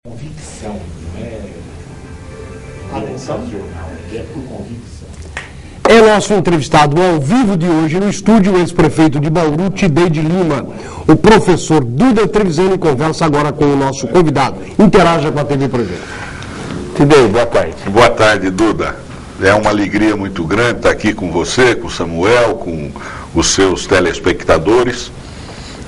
Convicção, não é sensacional, é por convicção. É nosso entrevistado ao vivo de hoje no estúdio, o ex-prefeito de Bauru, Tidei de Lima. O professor Duda Trevisani conversa agora com o nosso convidado. Interaja com a TV Projeto. Tidei, boa tarde. Boa tarde, Duda. É uma alegria muito grande estar aqui com você, com o Samuel, com os seus telespectadores.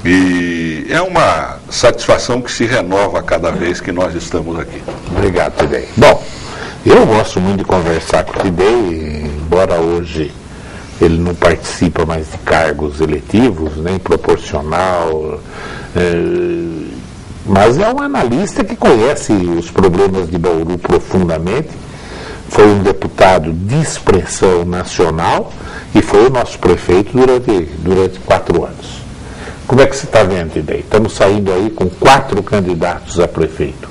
E é uma satisfação que se renova a cada vez que nós estamos aqui. Obrigado, Tidei. Bom, eu gosto muito de conversar com o Tidei, embora hoje ele não participa mais de cargos eletivos, nem proporcional, mas é um analista que conhece os problemas de Bauru profundamente, foi um deputado de expressão nacional e foi o nosso prefeito durante 4 anos. Como é que você está vendo, Tidei? Estamos saindo aí com 4 candidatos a prefeito.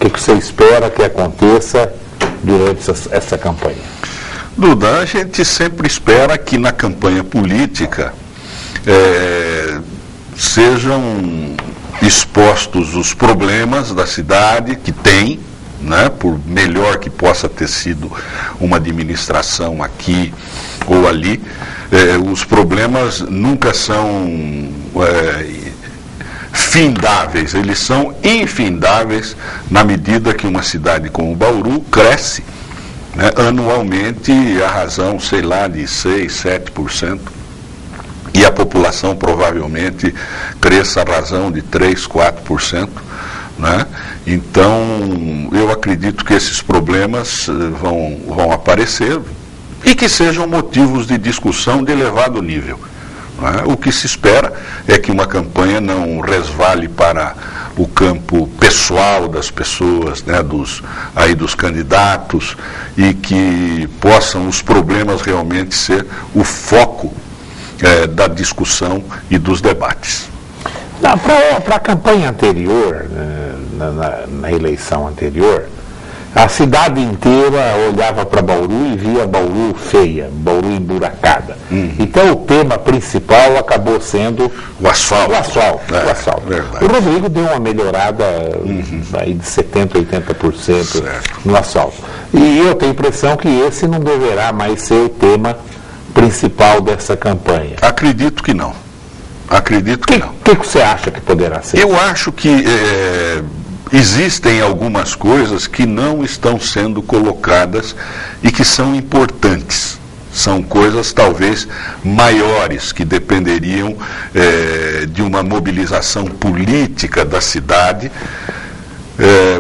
O que você espera que aconteça durante essa campanha? Duda, a gente sempre espera que na campanha política sejam expostos os problemas da cidade que tem, né, por melhor que possa ter sido uma administração aqui ou ali, os problemas nunca são findáveis, eles são infindáveis na medida que uma cidade como Bauru cresce, né, anualmente a razão, sei lá, de 6, 7%, e a população provavelmente cresça a razão de 3, 4%. Né? Então, eu acredito que esses problemas vão aparecer e que sejam motivos de discussão de elevado nível. Né? O que se espera é que uma campanha não resvale para o campo pessoal das pessoas, né, dos candidatos, e que possam os problemas realmente ser o foco da discussão e dos debates. Para a campanha anterior, na eleição anterior, a cidade inteira olhava para Bauru e via Bauru feia, Bauru emburacada. Então o tema principal acabou sendo o asfalto. O asfalto. O Rodrigo deu uma melhorada aí de 70%, 80% no asfalto. E eu tenho a impressão que esse não deverá mais ser o tema principal dessa campanha. Acredito que não. Acredito que não. O que você acha que poderá ser? Eu acho que existem algumas coisas que não estão sendo colocadas e que são importantes. São coisas talvez maiores que dependeriam de uma mobilização política da cidade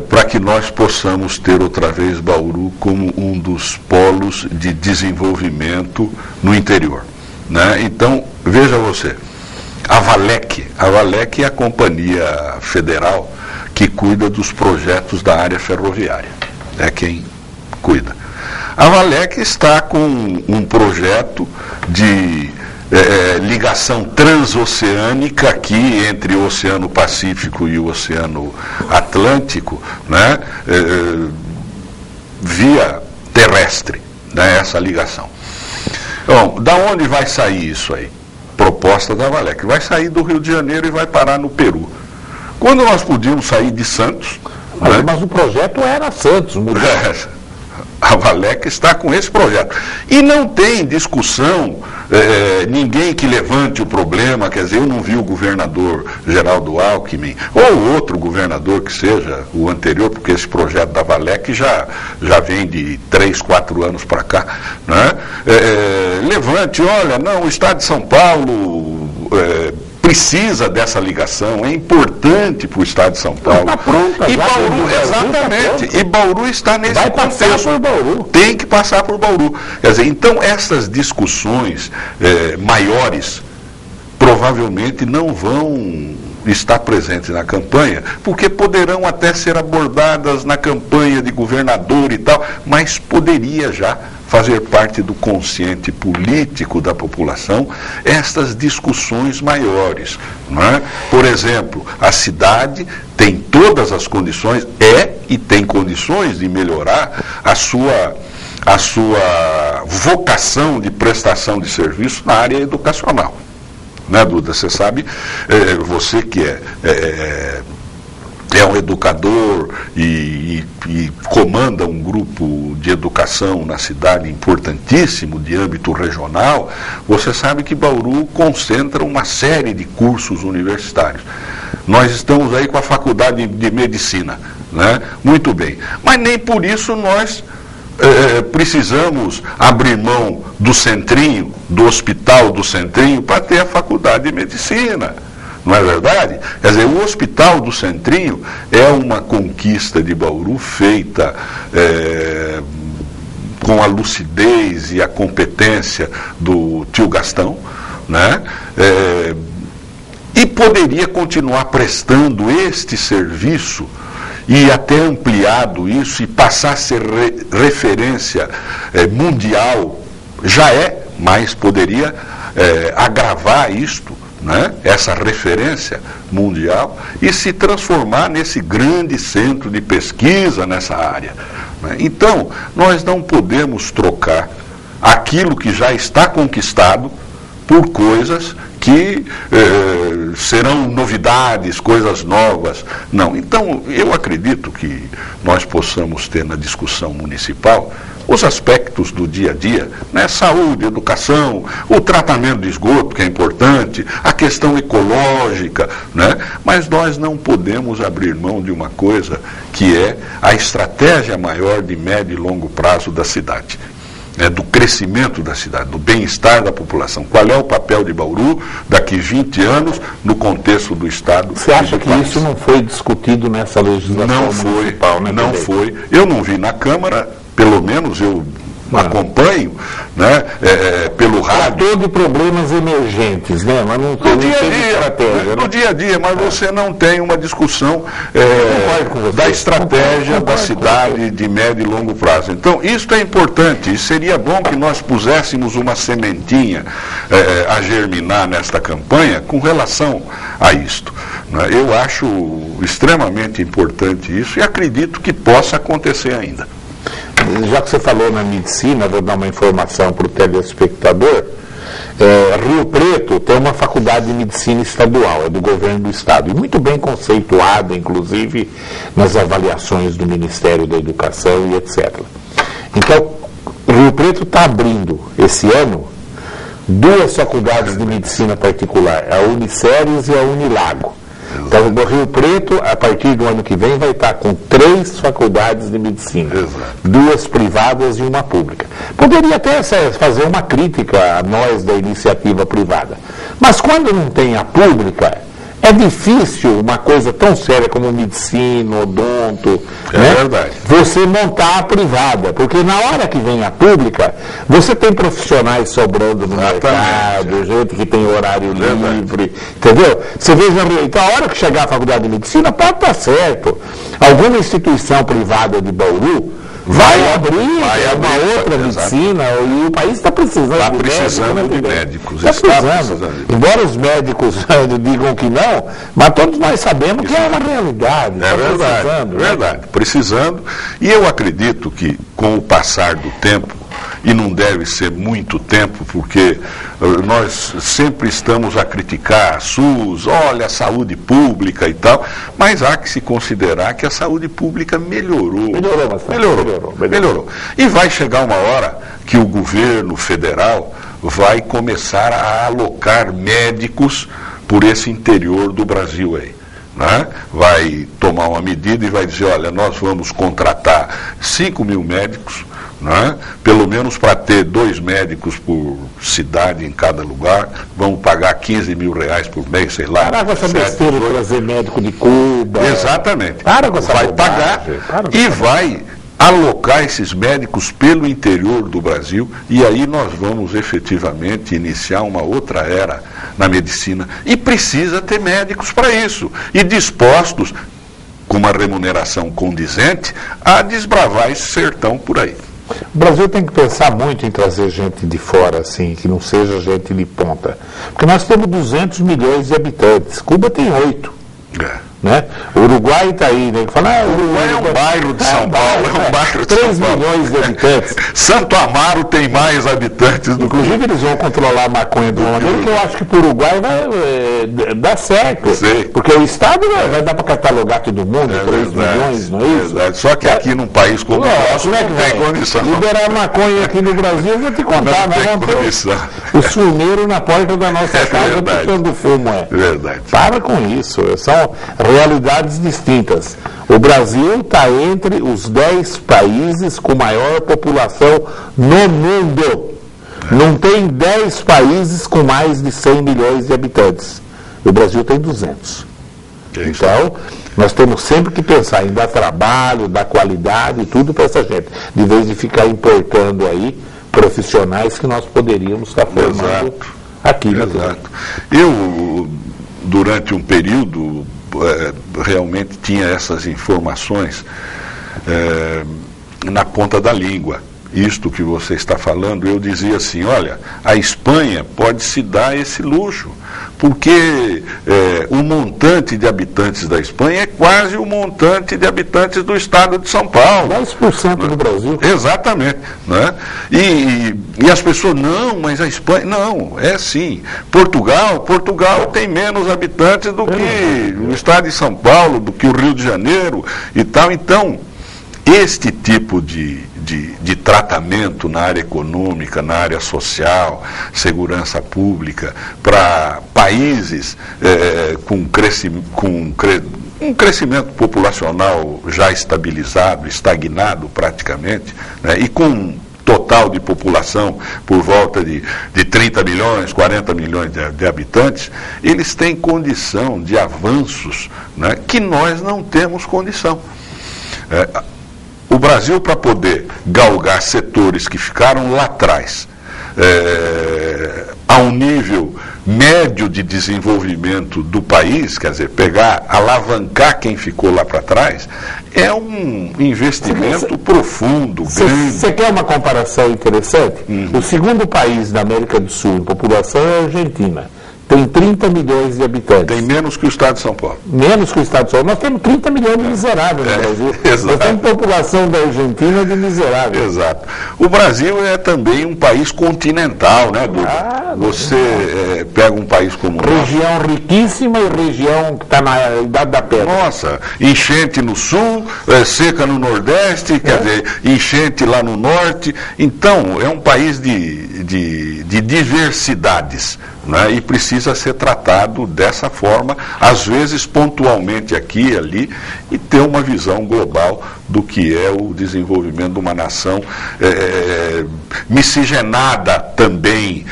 para que nós possamos ter outra vez Bauru como um dos polos de desenvolvimento no interior. Né? Então, veja você. A Valec é a companhia federal que cuida dos projetos da área ferroviária, é quem cuida. A Valec está com um projeto de ligação transoceânica aqui entre o Oceano Pacífico e o Oceano Atlântico, né, via terrestre, né, essa ligação. Bom, da onde vai sair isso aí? Proposta da Valec. Vai sair do Rio de Janeiro e vai parar no Peru. Quando nós podíamos sair de Santos... Mas o projeto era Santos. A Valec está com esse projeto. E não tem discussão, ninguém que levante o problema, quer dizer, eu não vi o governador Geraldo Alckmin, ou outro governador que seja, o anterior, porque esse projeto da Valec já vem de 3, 4 anos para cá, né? Levante, olha, não, o Estado de São Paulo precisa dessa ligação, é importante para o Estado de São Paulo. Está pronta, e Bauru, exatamente, e Bauru está nesse contexto. Vai passar por Bauru. Tem que passar por Bauru. Quer dizer, então essas discussões maiores provavelmente não vão estar presentes na campanha, porque poderão até ser abordadas na campanha de governador e tal, mas poderia já fazer parte do consciente político da população estas discussões maiores. Não é? Por exemplo, a cidade tem todas as condições, e tem condições de melhorar a sua vocação de prestação de serviço na área educacional. Né, Duda? Você sabe, você que é é um educador e comanda um grupo de educação na cidade importantíssimo, de âmbito regional, você sabe que Bauru concentra uma série de cursos universitários. Nós estamos aí com a Faculdade de Medicina, né? Muito bem. Mas nem por isso nós precisamos abrir mão do Centrinho, do Hospital do Centrinho, para ter a Faculdade de Medicina. Não é verdade? Quer dizer, o Hospital do Centrinho é uma conquista de Bauru feita com a lucidez e a competência do tio Gastão, né? E poderia continuar prestando este serviço e até ampliado isso e passar a ser referência mundial, já é, mas poderia agravar isto, né, essa referência mundial, e se transformar nesse grande centro de pesquisa nessa área, né? Então, nós não podemos trocar aquilo que já está conquistado por coisas que serão novidades, coisas novas. Não. Então, eu acredito que nós possamos ter na discussão municipal os aspectos do dia a dia, né? Saúde, educação, o tratamento de esgoto, que é importante, a questão ecológica, né? Mas nós não podemos abrir mão de uma coisa que é a estratégia maior de médio e longo prazo da cidade. Do crescimento da cidade, do bem-estar da população. Qual é o papel de Bauru daqui 20 anos no contexto do Estado? Você acha que isso não foi discutido nessa legislação municipal? Não foi. Eu não vi na Câmara, pelo menos eu acompanho, né, pelo rádio. Tratou de problemas emergentes, né? Mas não tem estratégia. No dia a dia, mas você não tem uma discussão da estratégia da cidade de médio e longo prazo. Então, isso é importante, e seria bom que nós puséssemos uma sementinha a germinar nesta campanha com relação a isto, né? Eu acho extremamente importante isso e acredito que possa acontecer ainda. Já que você falou na medicina, vou dar uma informação para o telespectador. Rio Preto tem uma faculdade de medicina estadual, é do governo do estado, e muito bem conceituada, inclusive, nas avaliações do Ministério da Educação e etc. Então, Rio Preto está abrindo, esse ano, 2 faculdades de medicina particular, a Uniceres e a Unilago. Então, o Rio Preto, a partir do ano que vem, vai estar com 3 faculdades de medicina. Exato. 2 privadas e uma pública. Poderia até fazer uma crítica a nós da iniciativa privada. Mas quando não tem a pública, é difícil uma coisa tão séria como medicina, odonto, né? Verdade. Você montar a privada, porque na hora que vem a pública, você tem profissionais sobrando no mercado, gente que tem horário livre, entendeu? Você veja, então a hora que chegar a faculdade de medicina, pode estar certo. Alguma instituição privada de Bauru vai abrir uma outra medicina, e o país está precisando de médicos. Está precisando. Embora os médicos digam que não, mas todos nós sabemos que é uma realidade. É verdade, verdade. Precisando. E eu acredito que com o passar do tempo, e não deve ser muito tempo, porque nós sempre estamos a criticar a SUS, olha, a saúde pública e tal, mas há que se considerar que a saúde pública melhorou. Melhorou. E vai chegar uma hora que o governo federal vai começar a alocar médicos por esse interior do Brasil aí. Né? Vai tomar uma medida e vai dizer, olha, nós vamos contratar 5 mil médicos, né? Pelo menos para ter 2 médicos por cidade em cada lugar, vamos pagar 15 mil reais por mês, sei lá. Para com essa besteira de trazer médico de Cuba. Exatamente. Para com essa vai pagar e vai alocar esses médicos pelo interior do Brasil, e aí nós vamos efetivamente iniciar uma outra era na medicina. E precisa ter médicos para isso, e dispostos, com uma remuneração condizente, a desbravar esse sertão por aí. O Brasil tem que pensar muito em trazer gente de fora, assim, que não seja gente de ponta. Porque nós temos 200 milhões de habitantes, Cuba tem 8. Né? O Uruguai está aí, né? Fala, o Uruguai é um bairro de São Paulo, é um bairro de 3 São Paulo. milhões de habitantes. Santo Amaro tem mais habitantes do que... Inclusive eles vão controlar a maconha de uma maneira que eu acho que para o Uruguai vai dar certo. Sei. Porque o Estado vai dar para catalogar todo mundo, 3 milhões, não é isso? Verdade. Só que aqui num país como o nosso como é que não tem condição. Liberar a maconha aqui no Brasil, eu vou te contar, Não nós tem vamos ter condição. o sumeiro na porta da nossa casa verdade. tocando fumo. Verdade. Para com isso, são realidades distintas. O Brasil está entre os 10 países com maior população no mundo. Não tem 10 países com mais de 100 milhões de habitantes. O Brasil tem 200. Então, nós temos sempre que pensar em dar trabalho, dar qualidade e tudo para essa gente, de vez de ficar importando aí profissionais que nós poderíamos estar formando aqui. Exato. Eu, durante um período, realmente tinha essas informações na ponta da língua. Isto que você está falando, eu dizia assim, olha, a Espanha pode se dar esse luxo, porque o montante de habitantes da Espanha é quase o montante de habitantes do estado de São Paulo. 10% do Brasil. Exatamente. Né? E as pessoas, não, mas a Espanha, não, é sim. Portugal tem menos habitantes do que o estado de São Paulo, do que o Rio de Janeiro e tal. Então, este tipo de tratamento na área econômica, na área social, segurança pública, para países com um crescimento populacional já estabilizado, estagnado praticamente, né, e com total de população por volta de 30 milhões, 40 milhões de habitantes, eles têm condição de avanços, né, que nós não temos condição. O Brasil, para poder galgar setores que ficaram lá atrás, a um nível médio de desenvolvimento do país, quer dizer, alavancar quem ficou lá para trás, é um investimento profundo, grande. Você quer uma comparação interessante? O segundo país da América do Sul em população é a Argentina. Tem 30 milhões de habitantes. Tem menos que o estado de São Paulo. Menos que o estado de São Paulo. Nós temos 30 milhões de miseráveis no Brasil. Exato. Nós temos população da Argentina de miseráveis. Exato. O Brasil é também um país continental, né, Duda? Você pega um país como o nosso. Região riquíssima e região que está na idade da pedra. Nossa, enchente no sul, seca no nordeste, quer dizer, enchente lá no norte. Então, é um país de diversidades. Né, e precisa ser tratado dessa forma, às vezes pontualmente aqui e ali, e ter uma visão global do que é o desenvolvimento de uma nação miscigenada também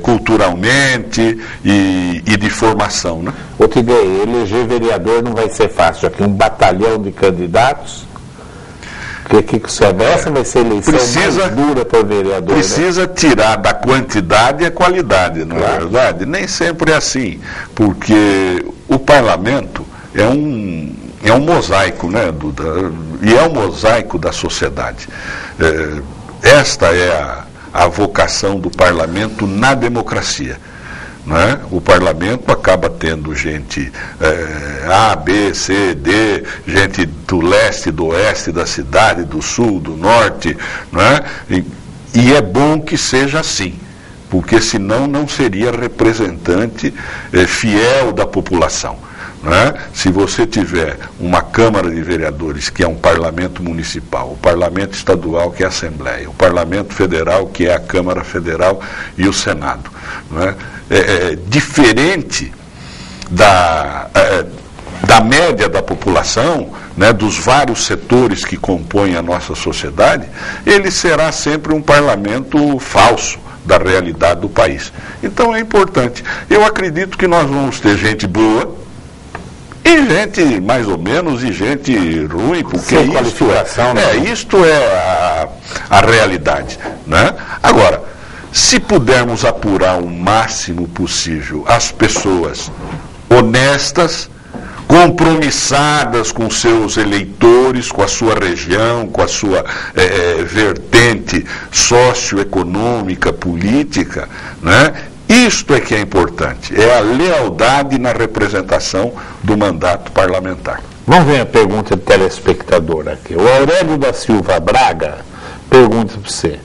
culturalmente e de formação. Né? Outra ideia, eleger vereador não vai ser fácil. Aqui um batalhão de candidatos. Que essa vai ser a eleição mais dura para o vereador. Precisa tirar da quantidade a qualidade, não é verdade? Nem sempre é assim, porque o parlamento é um mosaico, né, Duda? E é um mosaico da sociedade. Esta é a vocação do parlamento na democracia. Né? O parlamento acaba tendo gente A, B, C, D, gente do leste, do oeste da cidade, do sul, do norte, né? E é bom que seja assim, porque senão não seria representante fiel da população. Né? Se você tiver uma Câmara de Vereadores, que é um parlamento municipal, o parlamento estadual, que é a Assembleia, o parlamento federal, que é a Câmara Federal e o Senado, né? Diferente da média da população, né, dos vários setores que compõem a nossa sociedade, ele será sempre um parlamento falso da realidade do país. Então é importante. Eu acredito que nós vamos ter gente boa, e gente mais ou menos, e gente ruim, porque isto é a realidade. Né? Agora, se pudermos apurar o máximo possível as pessoas honestas, compromissadas com seus eleitores, com a sua região, com a sua vertente socioeconômica, política, né? Isto é que é importante, é a lealdade na representação do mandato parlamentar. Vamos ver a pergunta do telespectador aqui. O Aurélio da Silva Braga pergunta para você.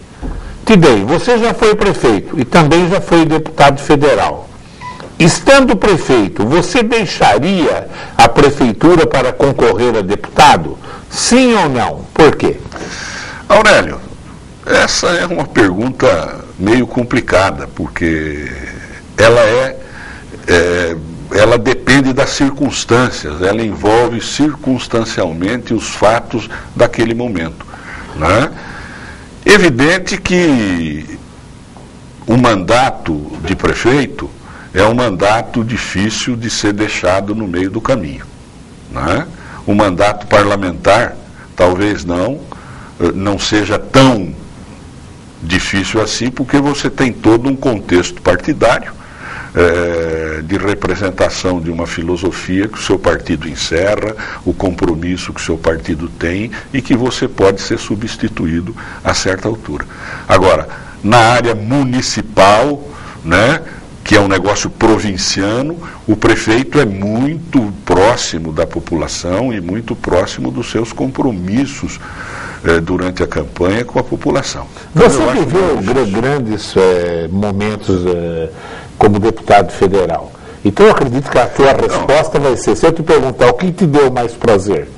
Tidei, você já foi prefeito e também já foi deputado federal. Estando prefeito, você deixaria a prefeitura para concorrer a deputado? Sim ou não? Por quê? Aurélio, essa é uma pergunta meio complicada, porque ela depende das circunstâncias, ela envolve circunstancialmente os fatos daquele momento, né? Evidente que o mandato de prefeito é um mandato difícil de ser deixado no meio do caminho, né? O mandato parlamentar talvez não seja tão difícil assim, porque você tem todo um contexto partidário, de representação de uma filosofia que o seu partido encerra, o compromisso que o seu partido tem e que você pode ser substituído a certa altura. Agora, na área municipal, né, que é um negócio provinciano, o prefeito é muito próximo da população e muito próximo dos seus compromissos durante a campanha com a população. Você viveu grandes momentos como deputado federal. Então eu acredito que a tua resposta vai ser, se eu te perguntar o que te deu mais prazer,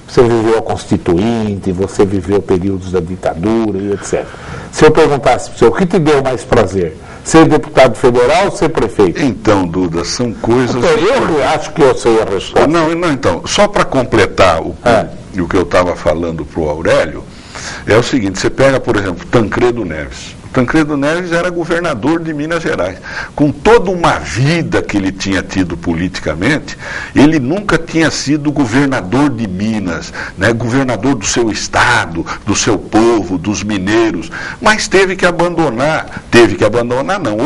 você viveu a Constituinte, você viveu períodos da ditadura e etc. Se eu perguntasse para você, o que te deu mais prazer? Ser deputado federal ou ser prefeito? Então, Duda, são coisas... Então, eu acho que eu sei a resposta. Não, então, só para completar o que eu estava falando para o Aurélio, é o seguinte, você pega, por exemplo, Tancredo Neves. Tancredo Neves era governador de Minas Gerais. Com toda uma vida que ele tinha tido politicamente, ele nunca tinha sido governador de Minas, né? Governador do seu estado, do seu povo, dos mineiros, mas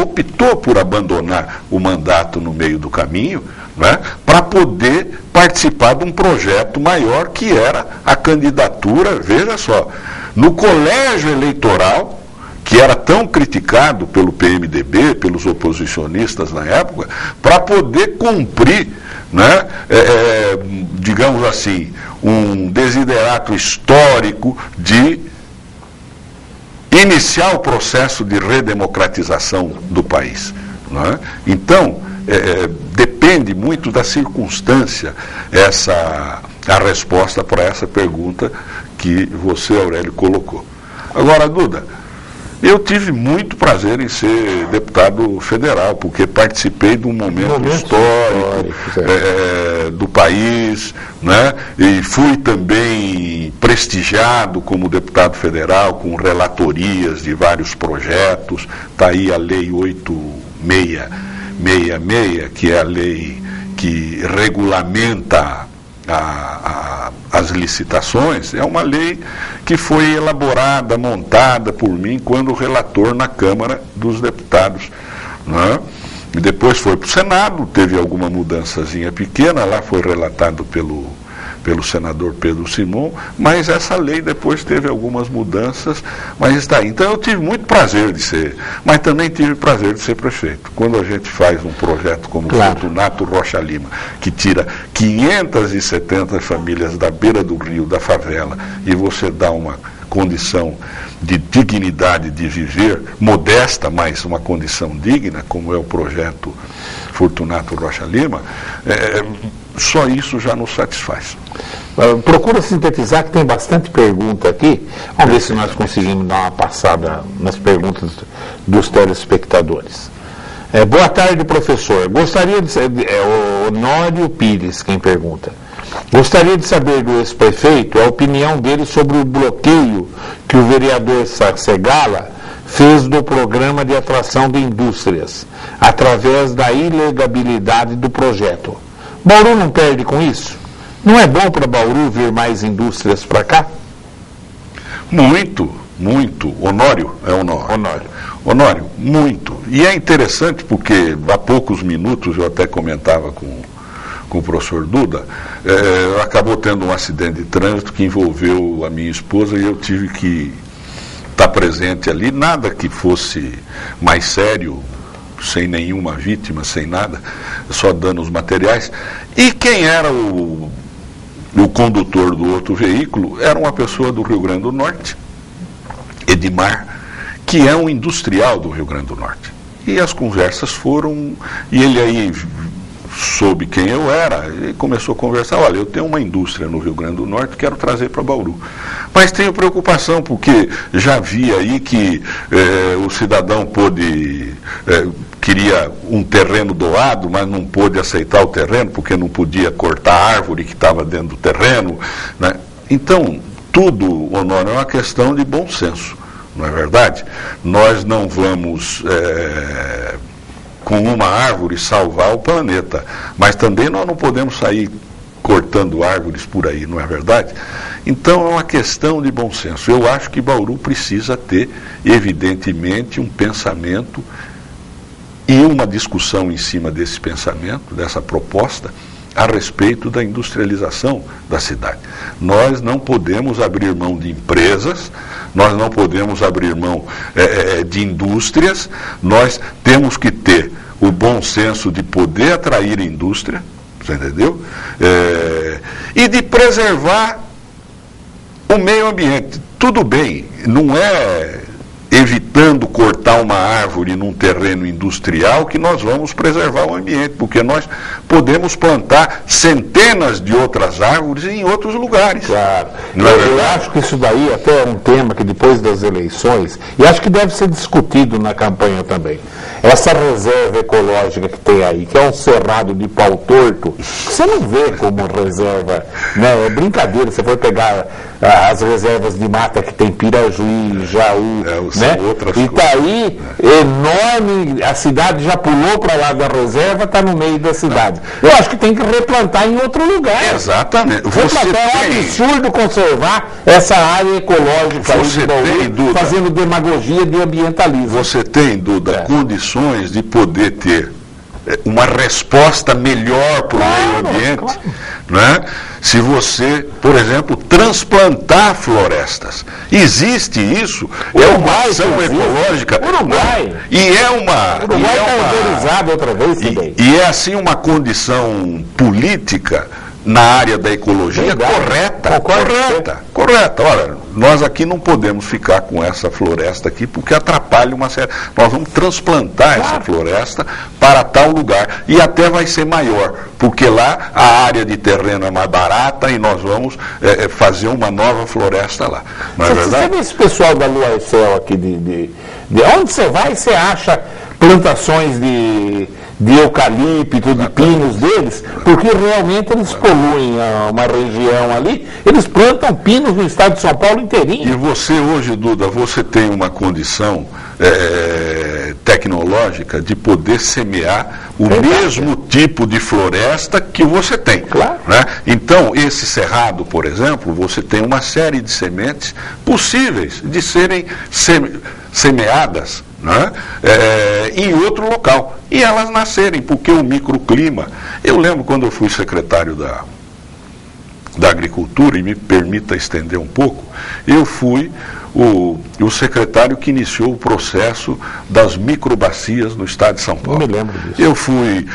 optou por abandonar o mandato no meio do caminho, né? Para poder participar de um projeto maior que era a candidatura, veja só, no colégio eleitoral, que era tão criticado pelo PMDB, pelos oposicionistas na época, para poder cumprir, né, digamos assim, um desiderato histórico de iniciar o processo de redemocratização do país, né? Então, depende muito da circunstância a resposta para essa pergunta que você, Aurélio, colocou. Agora, Duda, eu tive muito prazer em ser deputado federal, porque participei de um momento histórico do país, né? E fui também prestigiado como deputado federal, com relatorias de vários projetos. Está aí a Lei 8666, que é a lei que regulamenta as licitações. É uma lei que foi elaborada, montada por mim quando relator na Câmara dos Deputados, né? E depois foi para o Senado, teve alguma mudançazinha pequena, lá foi relatado pelo senador Pedro Simon, mas essa lei depois teve algumas mudanças, mas está aí. Então eu tive muito prazer de ser, mas também tive prazer de ser prefeito. Quando a gente faz um projeto como o Fortunato Rocha Lima, que tira 570 famílias da beira do rio, da favela, e você dá uma condição de dignidade de viver, modesta, mas uma condição digna, como é o projeto Fortunato Rocha Lima, só isso já nos satisfaz. Procura sintetizar, que tem bastante pergunta aqui. Vamos ver se nós conseguimos dar uma passada nas perguntas dos telespectadores. Boa tarde, professor. Gostaria de saber, o Honório Pires quem pergunta. Gostaria de saber do ex-prefeito a opinião dele sobre o bloqueio que o vereador Segala fez do programa de atração de indústrias, através da ilegabilidade do projeto. Bauru não perde com isso? Não é bom para Bauru vir mais indústrias para cá? Muito, muito. Honório, Honório, muito. E é interessante porque há poucos minutos eu até comentava com o professor Duda, acabou tendo um acidente de trânsito que envolveu a minha esposa e eu tive que estar presente ali. Nada que fosse mais sério sem nenhuma vítima, sem nada, só danos materiais. E quem era o condutor do outro veículo era uma pessoa do Rio Grande do Norte, Edmar, que é um industrial do Rio Grande do Norte. E as conversas foram, e ele aí soube quem eu era e começou a conversar. Olha, eu tenho uma indústria no Rio Grande do Norte, quero trazer para Bauru. Mas tenho preocupação, porque já vi aí que o cidadão queria um terreno doado, mas não pôde aceitar o terreno, porque não podia cortar a árvore que estava dentro do terreno, né? Então, tudo, Honório, é uma questão de bom senso, não é verdade? Nós não vamos... com uma árvore salvar o planeta, mas também nós não podemos sair cortando árvores por aí, não é verdade? Então é uma questão de bom senso. Eu acho que Bauru precisa ter, evidentemente, um pensamento e uma discussão em cima desse pensamento, dessa proposta, a respeito da industrialização da cidade. Nós não podemos abrir mão de empresas, nós não podemos abrir mão de indústrias, nós temos que ter o bom senso de poder atrair indústria, você entendeu? E de preservar o meio ambiente. Tudo bem, não é evitando cortar uma árvore num terreno industrial que nós vamos preservar o ambiente, porque nós podemos plantar centenas de outras árvores em outros lugares. Claro. Eu acho que isso daí até é um tema que depois das eleições, e acho que deve ser discutido na campanha também. Essa reserva ecológica que tem aí, que é um cerrado de pau torto, você não vê como reserva, né? É brincadeira, você for pegar as reservas de mata que tem Pirajuí, Jaú, né? E está aí enorme, a cidade já pulou para lá da reserva, está no meio da cidade. Eu acho que tem que replantar em outro lugar. Exatamente. É um absurdo conservar essa área ecológica aí de Bauru, fazendo demagogia de ambientalismo. Você tem, Duda, condições de poder ter uma resposta melhor para o meio ambiente, claro. Né? Se você, por exemplo, transplantar florestas. Existe isso, é uma ação ecológica. Uruguai. E é uma... Uruguai está autorizado outra vez também. E é assim uma condição política na área da ecologia correta. Olha, nós aqui não podemos ficar com essa floresta aqui porque atrapalha uma série. Nós vamos transplantar essa floresta para tal lugar e até vai ser maior, porque lá a área de terreno é mais barata e nós vamos fazer uma nova floresta lá. Não é verdade? Você vê esse pessoal da Lua e Céu aqui de onde você vai, você acha plantações de eucalipto, de pinos deles, porque realmente eles poluem uma região ali, eles plantam pinos no estado de São Paulo inteirinho. E você hoje, Duda, você tem uma condição tecnológica de poder semear o mesmo tipo de floresta que você tem. Claro. Né? Então, esse cerrado, por exemplo, você tem uma série de sementes possíveis de serem semeadas, né? Em outro local, e elas nascerem, porque o microclima, eu lembro quando eu fui secretário da Agricultura, e me permita estender um pouco, eu fui o secretário que iniciou o processo das microbacias no estado de São Paulo. Eu me lembro disso. Eu fui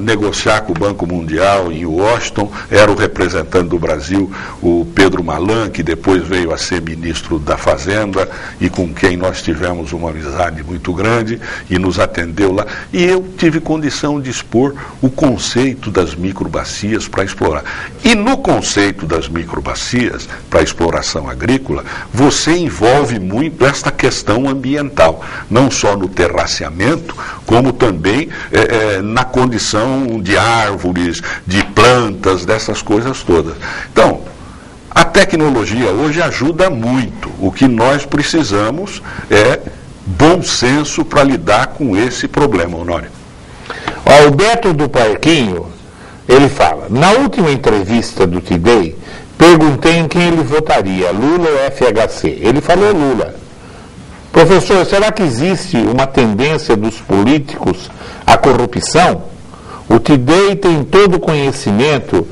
negociar com o Banco Mundial em Washington, era o representante do Brasil, o Pedro Malan, que depois veio a ser ministro da Fazenda e com quem nós tivemos uma amizade muito grande e nos atendeu lá. E eu tive condição de expor o conceito das microbacias para explorar. E no conceito das microbacias para exploração agrícola, você envolve muito esta questão ambiental, não só no terraceamento, como também na condição de árvores, de plantas, dessas coisas todas. Então, a tecnologia hoje ajuda muito. O que nós precisamos é bom senso para lidar com esse problema, Honório. O Beto do Parquinho, ele fala, na última entrevista do Tidei, perguntei em quem ele votaria, Lula ou FHC. Ele falou Lula. Professor, será que existe uma tendência dos políticos à corrupção? O Tidei tem todo o conhecimento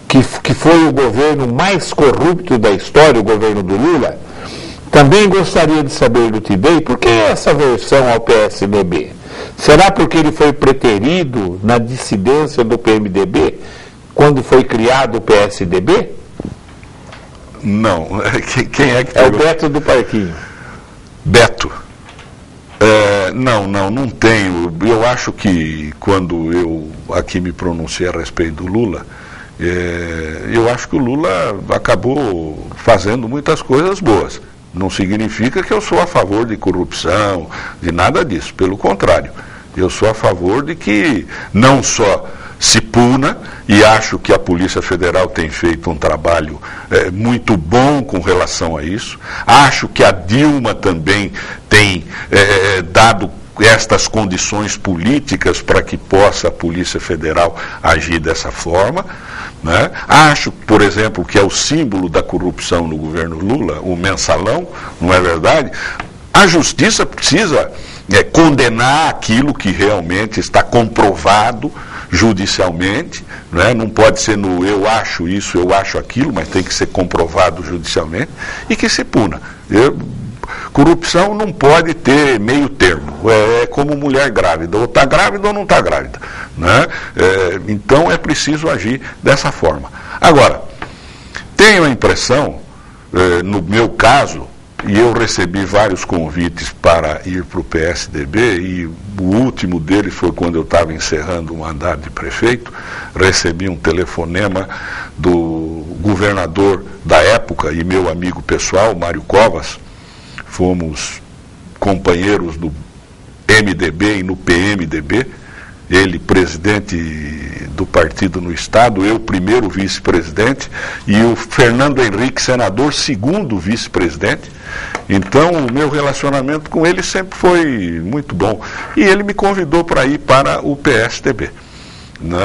que foi o governo mais corrupto da história, o governo do Lula. Também gostaria de saber do Tidei por que essa versão ao PSDB. Será porque ele foi preterido na dissidência do PMDB quando foi criado o PSDB? Não. Quem é que É o Beto do Parquinho. Beto. Não tenho. Eu acho que quando eu aqui me pronunciei a respeito do Lula, eu acho que o Lula acabou fazendo muitas coisas boas. Não significa que eu sou a favor de corrupção, de nada disso. Pelo contrário, eu sou a favor de que não só se puna, e acho que a Polícia Federal tem feito um trabalho muito bom com relação a isso. Acho que a Dilma também tem dado estas condições políticas para que possa a Polícia Federal agir dessa forma, né? Acho, por exemplo, que é o símbolo da corrupção no governo Lula, o mensalão, não é verdade? A justiça precisa condenar aquilo que realmente está comprovado judicialmente, né? Não pode ser no eu acho isso, eu acho aquilo, mas tem que ser comprovado judicialmente e que se puna. Corrupção não pode ter meio termo, é como mulher grávida, ou está grávida ou não está grávida, né? Então é preciso agir dessa forma. Agora, tenho a impressão, no meu caso, e eu recebi vários convites para ir para o PSDB, e o último deles foi quando eu estava encerrando o mandato de prefeito. Recebi um telefonema do governador da época e meu amigo pessoal, Mário Covas. Fomos companheiros do MDB e no PMDB, ele presidente do partido no estado, eu primeiro vice-presidente e o Fernando Henrique senador, segundo vice-presidente. Então o meu relacionamento com ele sempre foi muito bom e ele me convidou para ir para o PSDB, né,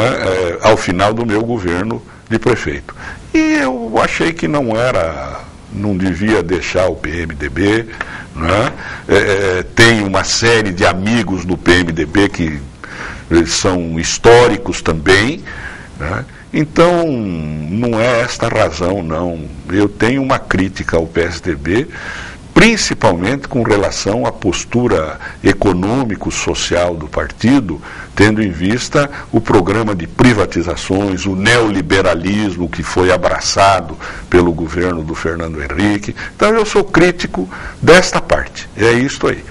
ao final do meu governo de prefeito. E eu achei que não devia deixar o PMDB, né? Tem uma série de amigos do PMDB que são históricos também, né? Então não é esta razão, não. Eu tenho uma crítica ao PSDB, principalmente com relação à postura econômico-social do partido, tendo em vista o programa de privatizações, o neoliberalismo que foi abraçado pelo governo do Fernando Henrique. Então eu sou crítico desta parte, é isto aí.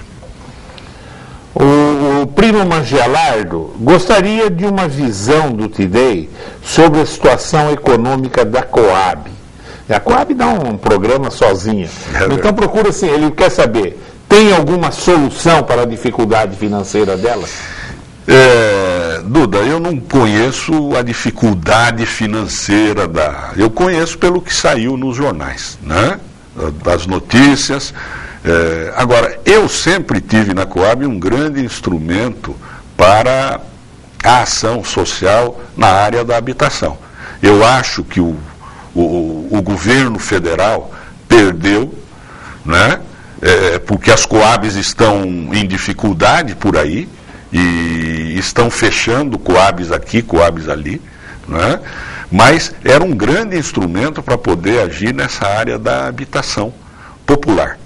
O primo Mangelardo gostaria de uma visão do Tidei sobre a situação econômica da Coab. A Coab dá um programa sozinha. Então procura assim, ele quer saber, tem alguma solução para a dificuldade financeira dela? Duda, eu não conheço a dificuldade financeira eu conheço pelo que saiu nos jornais, né? Das notícias. Agora, eu sempre tive na Coab um grande instrumento para a ação social na área da habitação. Eu acho que o governo federal perdeu, né? Porque as Coabs estão em dificuldade por aí e estão fechando Coabs aqui, Coabs ali, né? Mas era um grande instrumento para poder agir nessa área da habitação popular.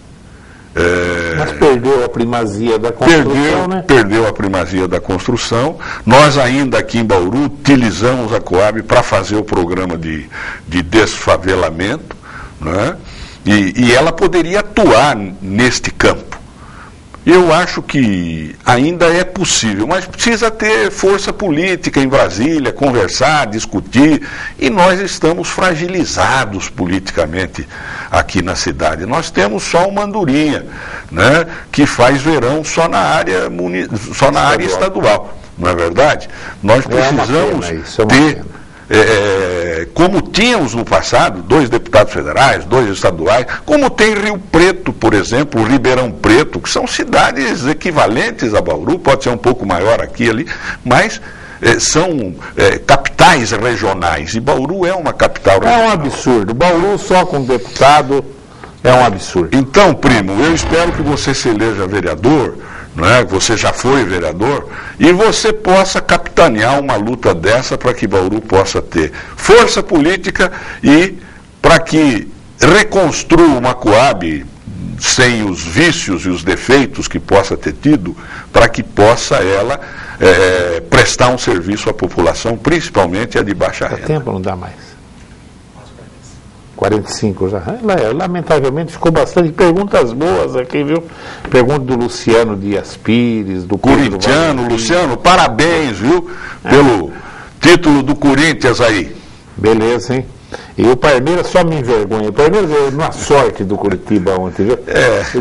Mas perdeu a primazia da construção, né? Perdeu a primazia da construção. Nós ainda aqui em Bauru utilizamos a Coab para fazer o programa de desfavelamento, né? E ela poderia atuar neste campo. Eu acho que ainda é possível, mas precisa ter força política em Brasília, conversar, discutir, e nós estamos fragilizados politicamente aqui na cidade. Nós temos só uma andorinha, né, que faz verão só na área estadual, não é verdade? Nós precisamos ter... como tínhamos no passado, 2 deputados federais, 2 estaduais, como tem Rio Preto, por exemplo, Ribeirão Preto, que são cidades equivalentes a Bauru, pode ser um pouco maior aqui e ali, mas são capitais regionais, e Bauru é uma capital regional. É um absurdo, Bauru só com deputado é um absurdo. Então, primo, eu espero que você se eleja vereador, não é? Você já foi vereador, e você possa capitanear uma luta dessa para que Bauru possa ter força política e para que reconstrua uma Coab sem os vícios e os defeitos que possa ter tido, para que possa ela prestar um serviço à população, principalmente a de baixa renda. Tempo não dá mais. 45 já. Lamentavelmente ficou bastante perguntas boas aqui, viu? Pergunta do Luciano Dias Pires, do corintiano. Luciano, parabéns, viu? Pelo título do Corinthians aí. Beleza, hein? E o Palmeiras só me envergonha. O Palmeiras deu uma sorte do Curitiba ontem, viu?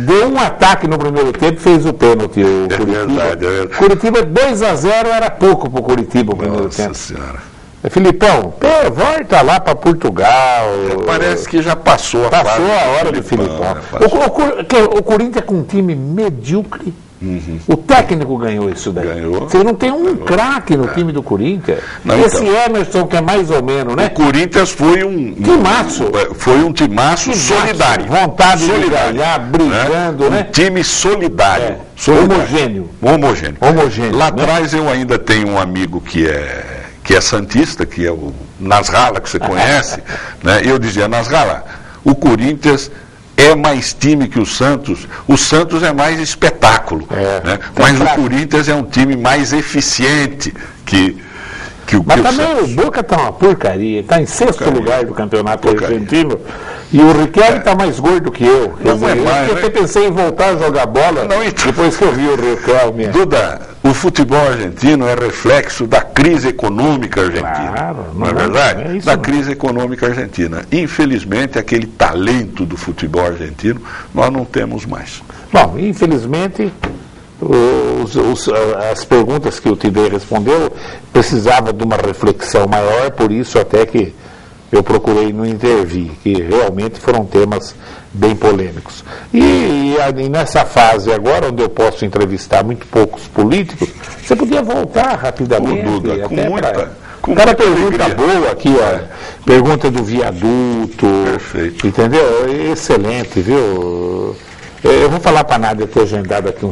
Deu um ataque no primeiro tempo e fez o pênalti. O Curitiba. Verdade. Curitiba 2-0 era pouco pro Curitiba o primeiro tempo. Nossa Senhora. Filipão, volta lá para Portugal. Parece que já passou a fase. Passou a hora do Filipão. O Corinthians é com um time medíocre. Uhum. O técnico ganhou isso daí. Você não tem um craque no time do Corinthians. Não, esse então, Emerson que é mais ou menos, né? O Corinthians foi um timaço. Foi um timaço solidário. Vontade de ganhar, brigando, né? Um time solidário. Homogêneo. Lá atrás eu ainda tenho um amigo que é santista, que é o Nasrallah, que você conhece, né? Eu dizia, Nasrallah, o Corinthians é mais time que o Santos é mais espetáculo, né? Mas o Corinthians é um time mais eficiente que o Mas também o Boca está uma porcaria, está em sexto lugar do campeonato argentino e o Riquelme está mais gordo que eu. Eu até pensei em voltar a jogar bola depois que eu vi o Riquelme. Duda, o futebol argentino é reflexo da crise econômica argentina. Claro, não é verdade? Da crise econômica argentina. Infelizmente, aquele talento do futebol argentino nós não temos mais. Bom, infelizmente, as perguntas que o Tidei respondeu precisava de uma reflexão maior, por isso até que eu procurei não intervir, que realmente foram temas bem polêmicos. E nessa fase agora, onde eu posso entrevistar muito poucos políticos, você podia voltar rapidamente. Duda, com cada pergunta boa aqui, ó. Pergunta do viaduto. Perfeito. Entendeu? Excelente, viu? Eu vou falar para a Nádia ter agendado aqui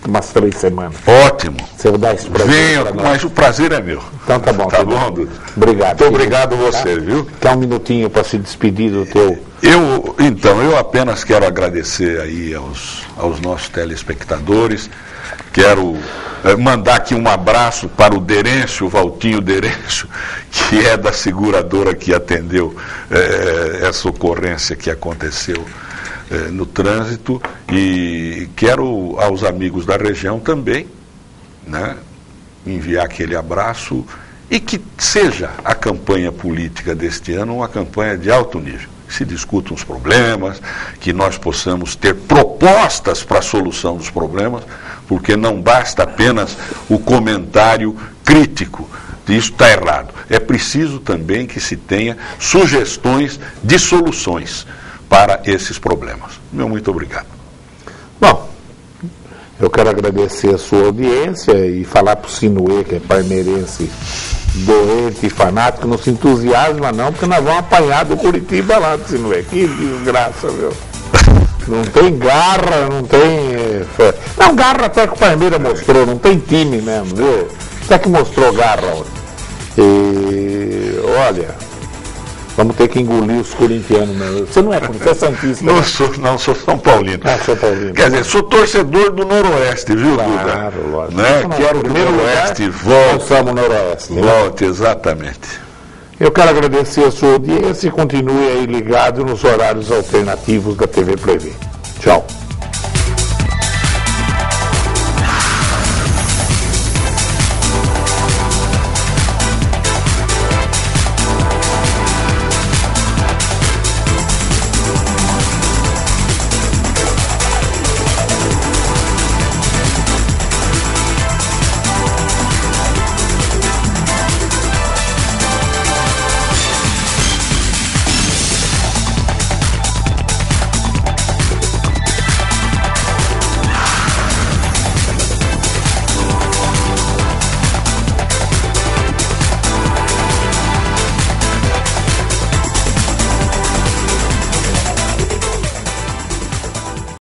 umas 3 semanas. Ótimo. Você vai dar esse prazer. Venha, mas o prazer é meu. Então tá bom. Tá bom, Duda? Obrigado. Muito obrigado a você, viu? Quer um minutinho para se despedir do teu... Eu apenas quero agradecer aí aos nossos telespectadores. Quero mandar aqui um abraço para o Derêncio, o Valtinho Derêncio, que é da seguradora que atendeu essa ocorrência que aconteceu no trânsito, e quero aos amigos da região também, né, enviar aquele abraço e que seja a campanha política deste ano uma campanha de alto nível, que se discutam os problemas, que nós possamos ter propostas para a solução dos problemas, porque não basta apenas o comentário crítico, isso está errado, é preciso também que se tenha sugestões de soluções para esses problemas. Meu muito obrigado. Bom, eu quero agradecer a sua audiência e falar para o Sinuê, que é palmeirense doente e fanático, não se entusiasma não, porque nós vamos apanhar do Curitiba lá do Sinuê. Que desgraça, viu? Não tem garra, não tem... Não, garra até que o Palmeiras mostrou, não tem time mesmo, viu? Até que mostrou garra. E olha... Vamos ter que engolir os corintianos mesmo. Você não é corintiano, você é santista. Não, sou São Paulino. Sou Paulino. Quer dizer, sou torcedor do Noroeste, viu, Duda? Claro, lógico. Né? Quero que o Noroeste volte. Volte, exatamente. Eu quero agradecer a sua audiência e continue aí ligado nos horários alternativos da TV Prevê. Tchau.